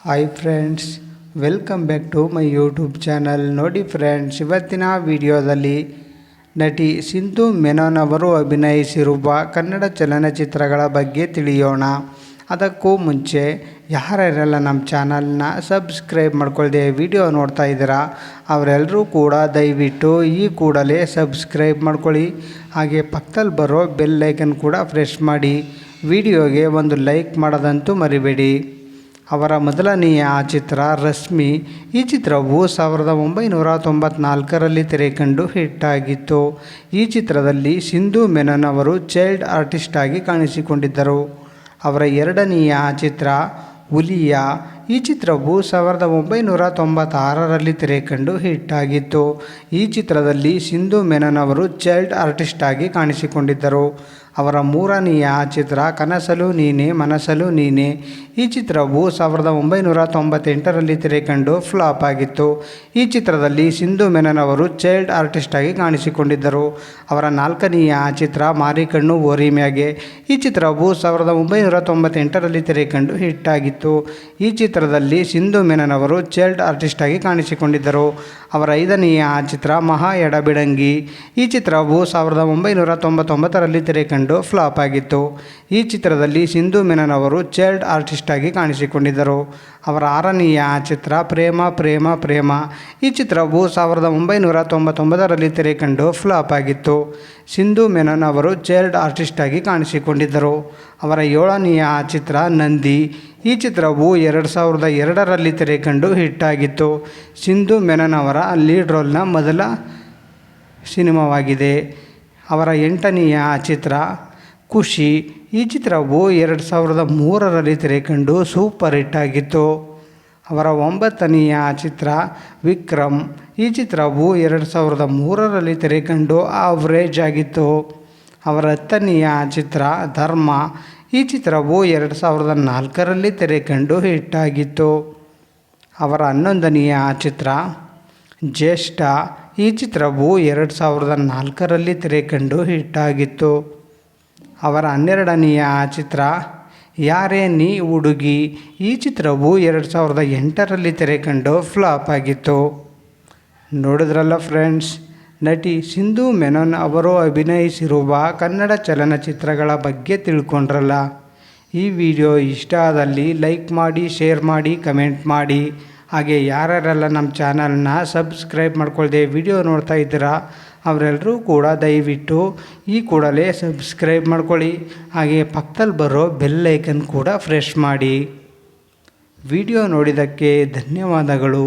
Hi friends, welcome back to my YouTube channel. ನೋಡಿ friends, ಇವತ್ತಿನ ವಿಡಿಯೋದಲ್ಲಿ ನಟಿ ಸಿಂಧು ಮೆನನ್ ಅವರು ಅಭಿನಯಿಸಿರುವ ಕನ್ನಡ ಚಲನಚಿತ್ರಗಳ ಬಗ್ಗೆ ತಿಳಿಯೋಣ. ಅದಕ್ಕೂ ಮುಂಚೆ ಯಾರ್ಯಾರೆಲ್ಲ ನಮ್ಮ ಚಾನಲ್ನ ಸಬ್ಸ್ಕ್ರೈಬ್ ಮಾಡ್ಕೊಳ್ಳದೆ ವಿಡಿಯೋ ನೋಡ್ತಾ ಇದ್ದೀರಾ ಅವರೆಲ್ಲರೂ ಕೂಡ ದಯವಿಟ್ಟು ಈ ಕೂಡಲೇ ಸಬ್ಸ್ಕ್ರೈಬ್ ಮಾಡ್ಕೊಳ್ಳಿ. ಹಾಗೆ ಪಕ್ಕದಲ್ಲಿ ಬರೋ ಬೆಲ್ ಐಕನ್ ಕೂಡ ಪ್ರೆಸ್ ಮಾಡಿ. ವಿಡಿಯೋಗೆ ಒಂದು ಲೈಕ್ ಮಾಡೋದಂತೂ ಮರಿಬೇಡಿ. ಅವರ ಮೊದಲನೆಯ ಚಿತ್ರ ರಶ್ಮಿ. ಈ ಚಿತ್ರವು 1994ರಲ್ಲಿ ತೆರೆಕಂಡು ಹಿಟ್ಟಾಗಿತ್ತು. ಈ ಚಿತ್ರದಲ್ಲಿ ಸಿಂಧು ಮೆನನ್ ಅವರು ಚೈಲ್ಡ್ ಆರ್ಟಿಸ್ಟ್ ಆಗಿ ಕಾಣಿಸಿಕೊಂಡಿದ್ದರು. ಅವರ ಎರಡನೆಯ ಚಿತ್ರ ಹುಲಿಯ. ಈ ಚಿತ್ರವು 1996ರಲ್ಲಿ ತೆರೆಕಂಡು ಹಿಟ್ಟಾಗಿತ್ತು. ಈ ಚಿತ್ರದಲ್ಲಿ ಸಿಂಧು ಮೆನನ್ ಅವರು ಚೈಲ್ಡ್ ಆರ್ಟಿಸ್ಟ್ ಆಗಿ ಕಾಣಿಸಿಕೊಂಡಿದ್ದರು. ಅವರ ಮೂರನೆಯ ಚಿತ್ರ ಕನಸಲು ನೀನೆ ಮನಸಲು ನೀನೆ. ಈ ಚಿತ್ರವು 1998ರಲ್ಲಿ ತೆರೆಕಂಡು ಫ್ಲಾಪ್ ಆಗಿತ್ತು. ಈ ಚಿತ್ರದಲ್ಲಿ ಸಿಂಧು ಮೆನನ್ ಅವರು ಚೈಲ್ಡ್ ಆರ್ಟಿಸ್ಟ್ ಆಗಿ ಕಾಣಿಸಿಕೊಂಡಿದ್ದರು. ಅವರ ನಾಲ್ಕನೆಯ ಚಿತ್ರ ಮಾರಿಕಣ್ಣು ಓರಿ ಮ್ಯಾಗೆ. ಈ ಚಿತ್ರವು 1998ರಲ್ಲಿ ತೆರೆಕಂಡು ಹಿಟ್ಟಾಗಿತ್ತು. ಈ ಚಿತ್ರದಲ್ಲಿ ಸಿಂಧು ಮೆನನ್ ಅವರು ಚೈಲ್ಡ್ ಆರ್ಟಿಸ್ಟ್ ಆಗಿ ಕಾಣಿಸಿಕೊಂಡಿದ್ದರು. ಅವರ ಐದನೆಯ ಚಿತ್ರ ಮಹಾ ಎಡಬಿಡಂಗಿ. ಈ ಚಿತ್ರವು 1999ರಲ್ಲಿ ತೆರೆಕಂಡು ಫ್ಲಾಪ್ ಆಗಿತ್ತು. ಈ ಚಿತ್ರದಲ್ಲಿ ಸಿಂಧು ಮೆನನ್ ಅವರು ಚೈಲ್ಡ್ ಆರ್ಟಿಸ್ಟ್ ಆಗಿ ಕಾಣಿಸಿಕೊಂಡಿದ್ದರು. ಅವರ ಆರನೆಯ ಚಿತ್ರ ಪ್ರೇಮ ಪ್ರೇಮ ಪ್ರೇಮ. ಈ ಚಿತ್ರವು 1999ರಲ್ಲಿ ತೆರೆಕಂಡು ಫ್ಲಾಪ್ ಆಗಿತ್ತು. ಸಿಂಧು ಮೆನನ್ ಅವರು ಚೈಲ್ಡ್ ಆರ್ಟಿಸ್ಟ್ ಆಗಿ ಕಾಣಿಸಿಕೊಂಡಿದ್ದರು. ಅವರ ಏಳನೆಯ ಚಿತ್ರ ನಂದಿ. ಈ ಚಿತ್ರವು 2002ರಲ್ಲಿ ತೆರೆಕಂಡು ಹಿಟ್ಟಾಗಿತ್ತು. ಸಿಂಧು ಮೆನನ್ ಅವರ ಲೀಡ್ ರೋಲ್ನ ಮೊದಲ ಸಿನಿಮಾವಾಗಿದೆ. ಅವರ ಎಂಟನೆಯ ಚಿತ್ರ ಖುಷಿ. ಈ ಚಿತ್ರವು 2003ರಲ್ಲಿ ತೆರೆಕಂಡು ಸೂಪರ್ ಹಿಟ್ ಆಗಿತ್ತು. ಅವರ ಒಂಬತ್ತನೆಯ ಚಿತ್ರ ವಿಕ್ರಮ್. ಈ ಚಿತ್ರವು 2003ರಲ್ಲಿ ತೆರೆಕಂಡು ಆವ್ರೇಜ್ ಆಗಿತ್ತು. ಅವರ ಹತ್ತನೆಯ ಚಿತ್ರ ಧರ್ಮ. ಈ ಚಿತ್ರವು 2004ರಲ್ಲಿ ತೆರೆಕಂಡು ಹಿಟ್ಟಾಗಿತ್ತು. ಅವರ 11ನೆಯ ಚಿತ್ರ ಜ್ಯೇಷ್ಠ. ಈ ಚಿತ್ರವು 2004ರಲ್ಲಿ ತೆರೆಕಂಡು ಹಿಟ್ಟಾಗಿತ್ತು. ಅವರ 12ನೆಯ ಚಿತ್ರ ಯಾರೇ ನೀ ಹುಡುಗಿ. ಈ ಚಿತ್ರವು 2008ರಲ್ಲಿ ತೆರೆಕಂಡು ಫ್ಲಾಪ್ ಆಗಿತ್ತು. ನೋಡಿದ್ರಲ್ಲ ಫ್ರೆಂಡ್ಸ್, ನಟಿ ಸಿಂಧು ಮೆನನ್ ಅವರು ಅಭಿನಯಿಸಿರುವ ಕನ್ನಡ ಚಲನಚಿತ್ರಗಳ ಬಗ್ಗೆ ತಿಳ್ಕೊಂಡ್ರಲ್ಲ. ಈ ವಿಡಿಯೋ ಇಷ್ಟ ಆದಲ್ಲಿ ಲೈಕ್ ಮಾಡಿ, ಶೇರ್ ಮಾಡಿ, ಕಮೆಂಟ್ ಮಾಡಿ. ಹಾಗೆ ಯಾರ್ಯಾರೆಲ್ಲ ನಮ್ಮ ಚಾನಲ್ನ ಸಬ್ಸ್ಕ್ರೈಬ್ ಮಾಡ್ಕೊಳ್ದೆ ವಿಡಿಯೋ ನೋಡ್ತಾ ಇದ್ದೀರಾ ಅವರೆಲ್ಲರೂ ಕೂಡ ದಯವಿಟ್ಟು ಈ ಕೂಡಲೇ ಸಬ್ಸ್ಕ್ರೈಬ್ ಮಾಡ್ಕೊಳ್ಳಿ. ಹಾಗೆ ಪಕ್ಕದಲ್ಲಿ ಬರೋ ಬೆಲ್ ಐಕನ್ ಕೂಡ ಪ್ರೆಸ್ ಮಾಡಿ. ವಿಡಿಯೋ ನೋಡಿದ್ದಕ್ಕೆ ಧನ್ಯವಾದಗಳು.